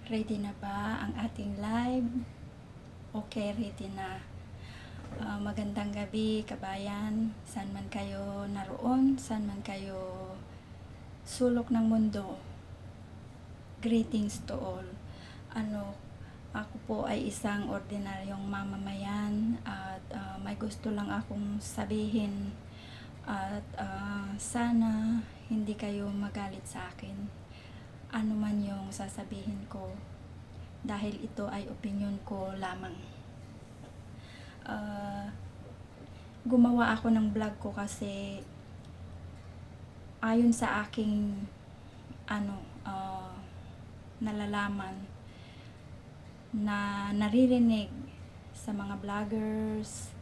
Ready na ba ang ating live? Okay, ready na. Magandang gabi, kabayan. Saan man kayo naroon, saan man kayo sulok ng mundo. Greetings to all. Ako po ay isang ordinaryong mamamayan at may gusto lang akong sabihin at sana hindi kayo magalit sa akin. Ano man yung sasabihin ko, dahil ito ay opinion ko lamang. Gumawa ako ng vlog ko kasi ayon sa aking nalalaman na naririnig sa mga vloggers,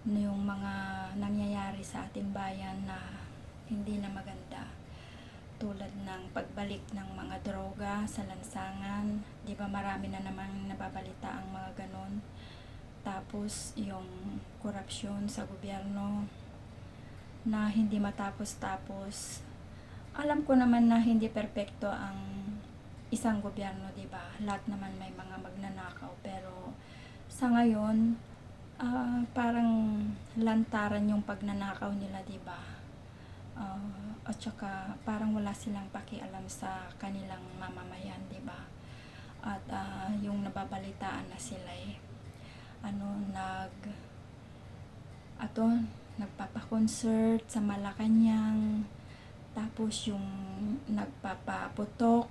yung mga nangyayari sa ating bayan na hindi na maganda, tulad ng pagbalik ng mga droga sa lansangan. Di ba marami na namang nababalita ang mga ganon. Tapos yung korupsyon sa gobyerno na hindi matapos-tapos. Alam ko naman na hindi perpekto ang isang gobyerno, di ba? Lahat naman may mga magnanakaw, pero sa ngayon parang lantaran yung pagnanakaw nila, di ba? At saka parang wala silang pakialam sa kanilang mamamayan, di ba? At yung nababalitaan na sila nagpapa-concert sa Malacanang, tapos yung nagpapaputok,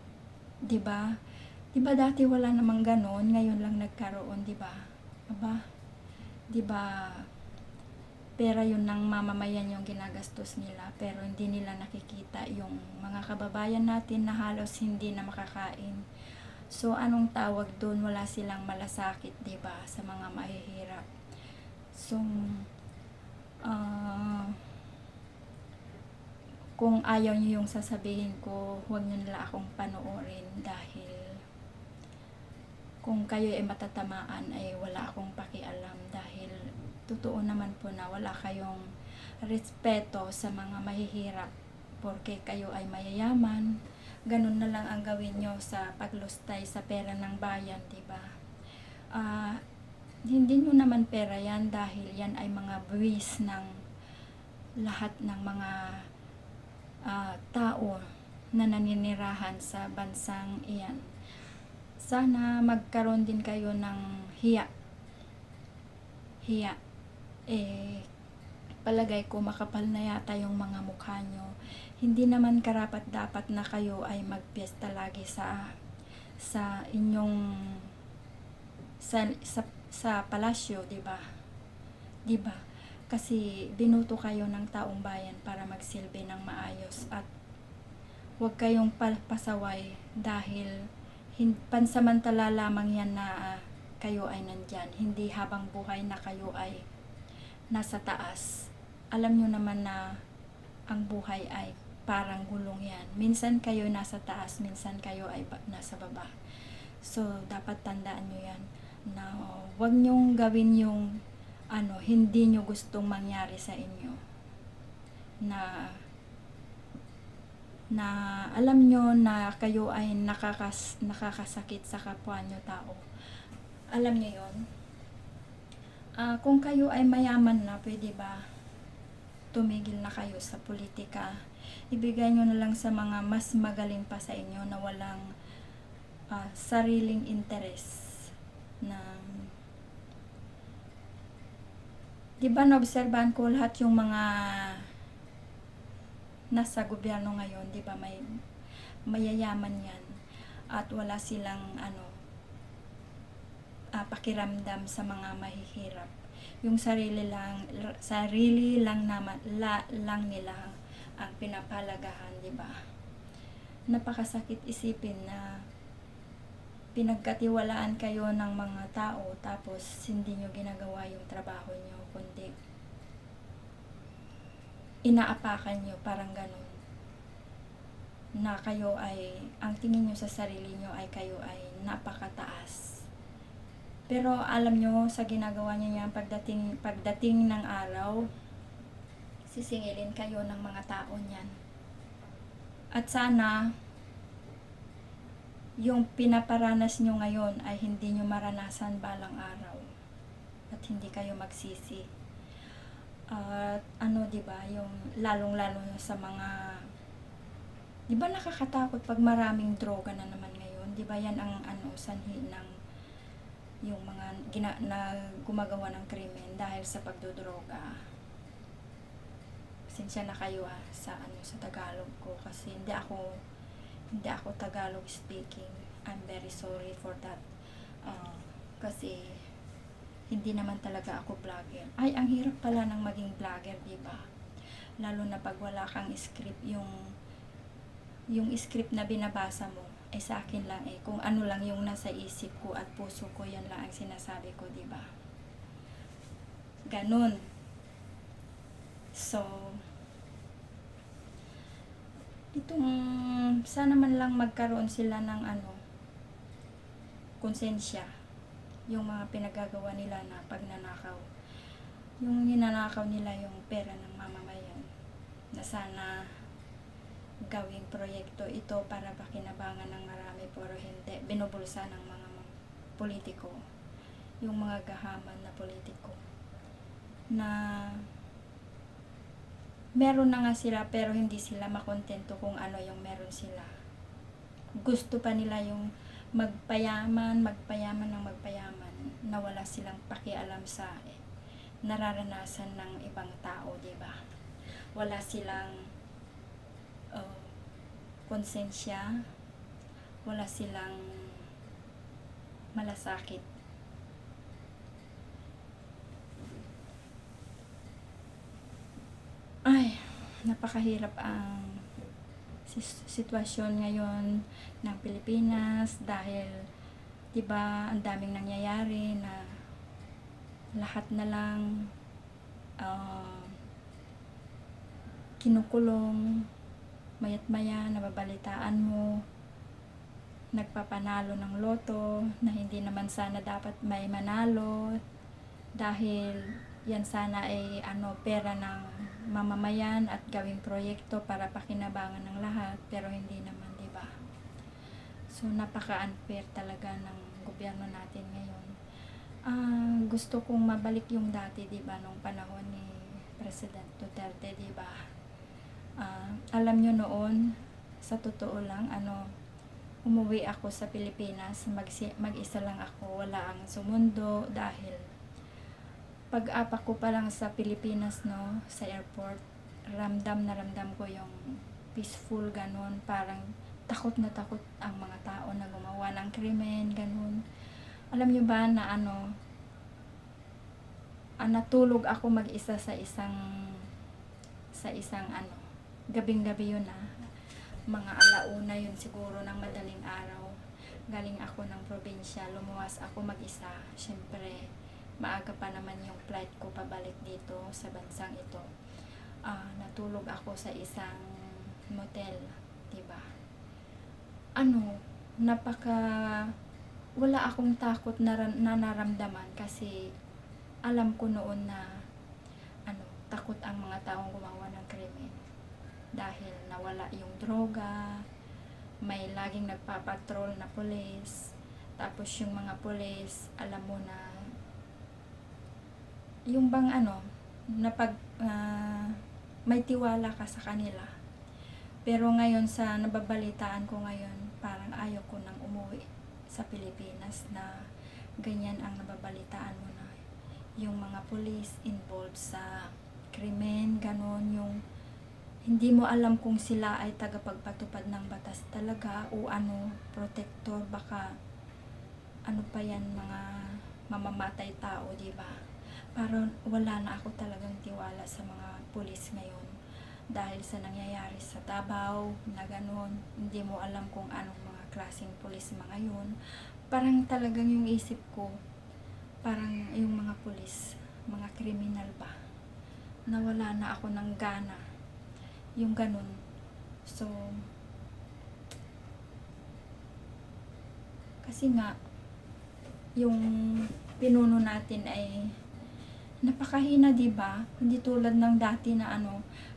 di ba? Di ba dati wala namang ganon, ngayon lang nagkaroon, di ba? Di ba? Pera yun ng mamamayan yung ginagastos nila, pero hindi nila nakikita yung mga kababayan natin na halos hindi na makakain. So anong tawag doon? Wala silang malasakit, di ba, sa mga mahihirap. So kung ayaw niyo yung sasabihin ko, huwag niyo nila akong panoorin, dahil kung kayo ay matatamaan ay wala akong pakialam, dahil totoo naman po na wala kayong respeto sa mga mahihirap porque kayo ay mayayaman. Ganun na lang ang gawin nyo sa paglustay sa pera ng bayan, di ba? Hindi nyo naman pera yan, dahil yan ay mga buwis ng lahat ng mga tao na naninirahan sa bansang iyan. Sana magkaroon din kayo ng hiya. Palagay ko makapal na yata yung mga mukha nyo. Hindi naman karapat dapat na kayo ay magpiesta lagi sa inyong sa palasyo, di ba? Di ba? Kasi binuto kayo ng taong bayan para magsilbi ng maayos, at huwag kayong pasaway, dahil pansamantala lamang yan na kayo ay nandyan, hindi habang buhay na kayo ay nasa taas. Alam nyo naman na ang buhay ay parang gulong yan. Minsan kayo nasa taas, minsan kayo ay nasa baba. So dapat tandaan nyo yan, na huwag nyong gawin yung hindi nyo gustong mangyari sa inyo, na alam nyo na kayo ay nakakasakit sa kapwa nyo tao. Alam nyo yun? Kung kayo ay mayaman na, pwede ba tumigil na kayo sa politika? Ibigay nyo na lang sa mga mas magaling pa sa inyo na walang sariling interes. Di ba naobserbahan ko lahat yung mga nasa gobyerno ngayon, di ba, may mayayaman yan, at wala silang pakiramdam sa mga mahihirap. Yung sarili lang naman lang nila ang pinapalagahan, di ba? Napakasakit isipin na pinagkatiwalaan kayo ng mga tao, tapos hindi nyo ginagawa yung trabaho nyo, kundi inaapakan nyo, parang ganun, na kayo ay, ang tingin nyo sa sarili nyo ay kayo ay napakataas. Pero alam nyo, sa ginagawa nyo yan, pagdating ng araw, sisingilin kayo ng mga tao niyan. At sana yung pinaparanas nyo ngayon ay hindi nyo maranasan balang araw at hindi kayo magsisi. At ano, 'di ba, yung lalong-lalo na sa mga, 'di ba nakakatakot pag maraming droga na naman ngayon, 'di ba? Yan ang ano sanhi ng yung mga na gumagawa ng krimen dahil sa pagdodroga. Pasensya na kayo sa ano sa Tagalog ko kasi hindi ako Tagalog speaking. I'm very sorry for that. Kasi hindi naman talaga ako vlogger. Ay, ang hirap pala ng maging vlogger, di ba? Lalo na pag wala kang script, yung script na binabasa mo, ay sa akin lang kung ano lang yung nasa isip ko at puso ko, yan lang ang sinasabi ko, di ba? Ganun. So, itong sana man lang magkaroon sila ng ano, konsensya yung mga pinagagawa nila na pagnanakaw. Yung ninanakaw nila yung pera ng mamamayan na sana gawing proyekto ito para pakinabangan ng marami pero hindi. Binubulsa ng mga politiko. Yung mga gahaman na politiko na meron na nga sila pero hindi sila makontento kung ano yung meron sila. Gusto pa nila yung magpayaman na wala silang pakialam sa nararanasan ng ibang tao, di ba? Wala silang konsensya, wala silang malasakit. Ay, napakahirap ang sitwasyon ngayon ng Pilipinas dahil 'di ba ang daming nangyayari na lahat na lang kinukulong, mayat maya nababalitaan mo nagpapanalo ng loto na hindi naman sana dapat may manalo dahil yan sana ay pera ng mamamayan at gawing proyekto para pakinabangan ng lahat pero hindi naman, di ba? So napaka-unfair talaga ng gobyerno natin ngayon. Gusto kong mabalik yung dati, di ba, nung panahon ni President Duterte, di ba? Alam nyo noon, sa totoo lang, umuwi ako sa Pilipinas, mag-isa lang ako, wala ang sumundo dahil pag-apak ko pa lang sa Pilipinas, no, sa airport, ramdam ko yung peaceful, ganun, parang takot na takot ang mga tao na gumawa ng krimen, ganun. Alam nyo ba na natulog ako mag-isa sa isang gabing-gabi yun mga alauna yun siguro ng madaling araw. Galing ako ng probinsya, lumuwas ako mag-isa, syempre maaga pa naman yung flight ko pabalik dito sa bansang ito. Natulog ako sa isang motel, diba? Wala akong takot na naramdaman kasi alam ko noon na takot ang mga taong gumawa ng krimen dahil nawala yung droga, may laging nagpapatrol na pulis, tapos yung mga pulis, alam mo na yung bang na pag may tiwala ka sa kanila. Pero ngayon sa nababalitaan ko ngayon, parang ayaw ko nang umuwi sa Pilipinas na ganyan ang nababalitaan mo na yung mga pulis involved sa krimen, ganon, yung hindi mo alam kung sila ay tagapagpatupad ng batas talaga o protector, baka pa yan, mga mamamatay tao, di ba? Parang wala na ako talagang tiwala sa mga pulis ngayon dahil sa nangyayari sa Davao na gano'n. Hindi mo alam kung anong mga klaseng pulis mga yun. Parang talagang yung isip ko, parang yung mga pulis, mga kriminal ba, nawala na ako ng gana, yung gano'n. So kasi nga yung pinuno natin ay napakahina, di ba? Hindi tulad ng dati na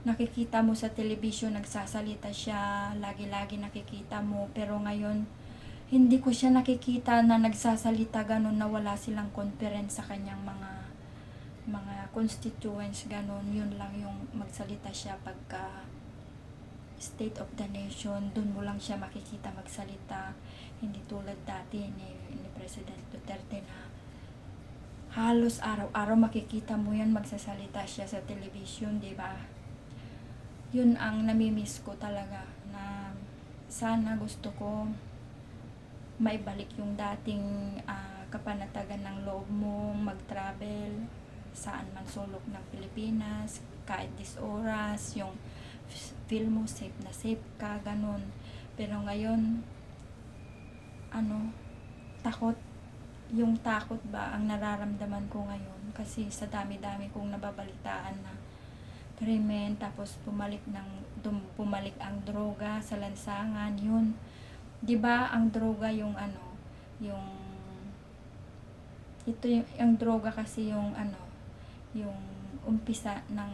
nakikita mo sa television, nagsasalita siya, lagi-lagi nakikita mo, pero ngayon hindi ko siya nakikita na nagsasalita ganun na wala silang conference sa kanyang mga constituents ganun. Yun lang yung magsalita siya pagka State of the Nation, dun mo lang siya makikita magsalita. Hindi tulad dati ni President Duterte na halos araw-araw makikita mo yan magsasalita siya sa television, di ba? Yun ang namimiss ko talaga, na sana gusto ko maibalik yung dating kapanatagan ng loob mo mag-travel saan man sulok ng Pilipinas, kahit 10 oras, yung feel mo safe na safe ka, ganun. Pero ngayon, takot. Yung takot ba ang nararamdaman ko ngayon, kasi sa dami-dami kong nababalitaan na krimen, tapos pumalik ang droga sa lansangan. Yun, 'di ba, ang droga yung yung ito yung droga kasi yung umpisa ng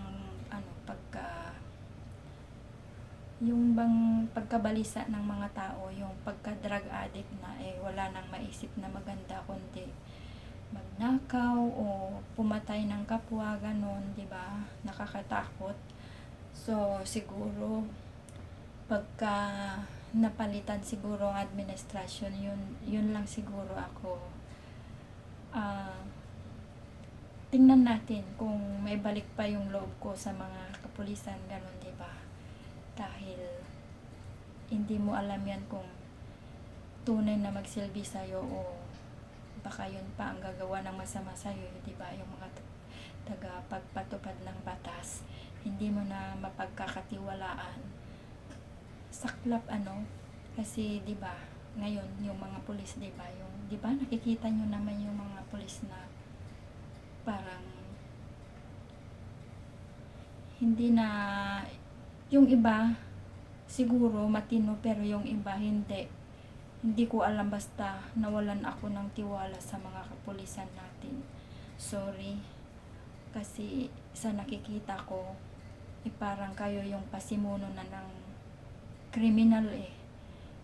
pagkabalisa ng mga tao, yung pagka-drug addict na wala nang maisip na maganda kundi magnakaw o pumatay ng kapwa, ganun, 'di ba? Nakakatakot. So siguro pagka napalitan siguro ang administrasyon, yun lang siguro ako. Tingnan natin kung may balik pa yung loob ko sa mga kapulisan, ganun, 'di ba? Dahil hindi mo alam yan kung tunay na magsilbi sa'yo o baka yun pa ang gagawa ng masama sa'yo, di ba? Yung mga tagapagpatupad ng batas, hindi mo na mapagkakatiwalaan. Saklap kasi di ba ngayon yung mga pulis, di ba, di ba nakikita nyo naman yung mga pulis na parang hindi na, yung iba siguro matino pero yung iba hindi ko alam, basta nawalan ako ng tiwala sa mga kapulisan natin. Sorry, kasi sa nakikita ko parang kayo yung pasimuno na ng kriminal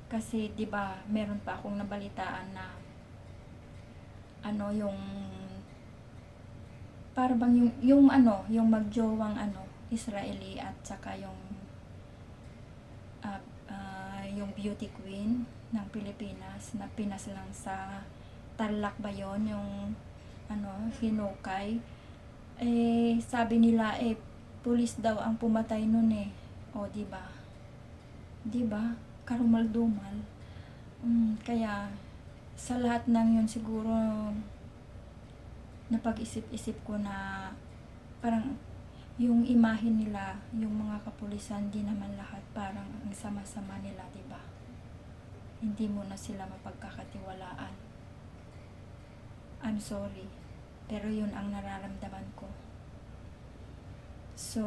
kasi 'di ba meron pa akong nabalitaan na yung para bang yung magjowang Israeli at saka yung beauty queen ng Pilipinas na pinaslang sa Tarlac ba yun, yung hinukay, sabi nila pulis daw ang pumatay nun o di ba karumal-dumal. Kaya sa lahat ng yun siguro napag-isip-isip ko na parang yung imahe nila, yung mga kapulisan, di naman lahat parang ang sama-sama nila, di ba? Hindi mo na sila mapagkakatiwalaan. I'm sorry, pero yun ang nararamdaman ko. So,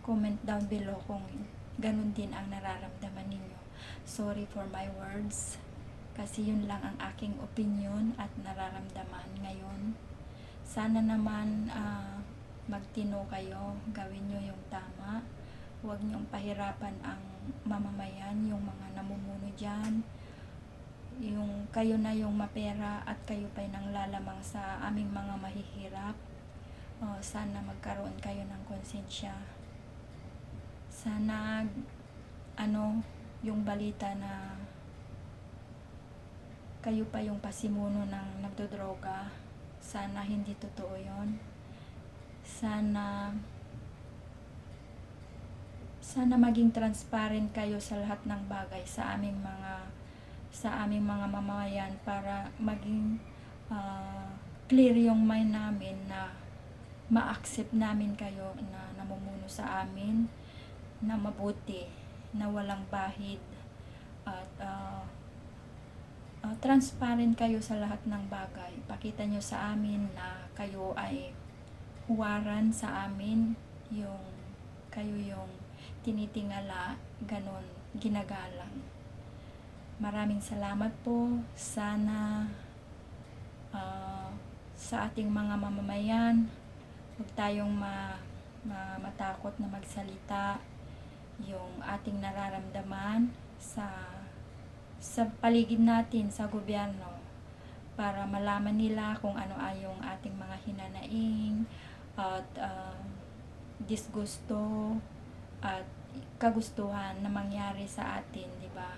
comment down below kung ganun din ang nararamdaman ninyo. Sorry for my words, kasi yun lang ang aking opinion at nararamdaman ngayon. Sana naman magtino kayo, gawin nyo yung tama. Huwag nyong pahirapan ang mamamayan, yung mga namumuno dyan. Yung kayo na yung mapera at kayo pa'y nanglalamang sa aming mga mahihirap. Sana magkaroon kayo ng konsensya. Sana yung balita na kayo pa yung pasimuno ng nagdodroga, sana hindi totoo yon. Sana maging transparent kayo sa lahat ng bagay sa aming mga mamamayan, para maging clear yung mind namin na ma-accept namin kayo na namumuno sa amin na mabuti, na walang bahid, at transparent kayo sa lahat ng bagay. Pakita nyo sa amin na kayo ay huwaran sa amin, yung kayo yung tinitingala, ganon, ginagalang. Maraming salamat po. Sana sa ating mga mamamayan, huwag tayong matakot na magsalita yung ating nararamdaman sa sa paligid natin, sa gobyerno, para malaman nila kung ano ay yung ating mga hinanaing at disgusto at kagustuhan na mangyari sa atin, di ba?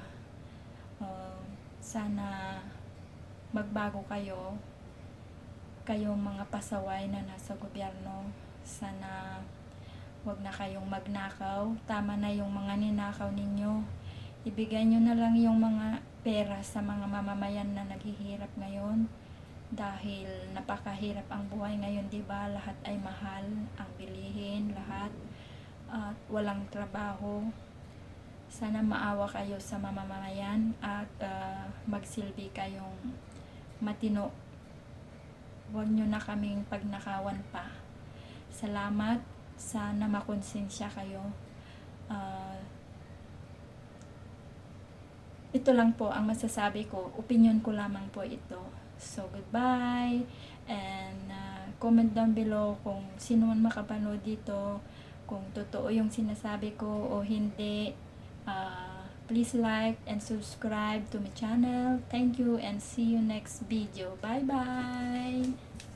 Sana magbago kayong mga pasaway na nasa gobyerno. Sana wag na kayong magnakaw. Tama na yung mga ninakaw ninyo. Ibigay nyo na lang yung mga pera sa mga mamamayan na naghihirap ngayon. Dahil napakahirap ang buhay ngayon, di ba? Lahat ay mahal, ang bilihin, lahat. At walang trabaho. Sana maawa kayo sa mamamayan at magsilbi kayong matino. Huwag nyo na kaming pagnakawan pa. Salamat. Sana makonsensya kayo. Ito lang po ang masasabi ko. Opinion ko lamang po ito. So, goodbye. And comment down below kung sino man makapanood dito. Kung totoo yung sinasabi ko o hindi. Please like and subscribe to my channel. Thank you and see you next video. Bye-bye!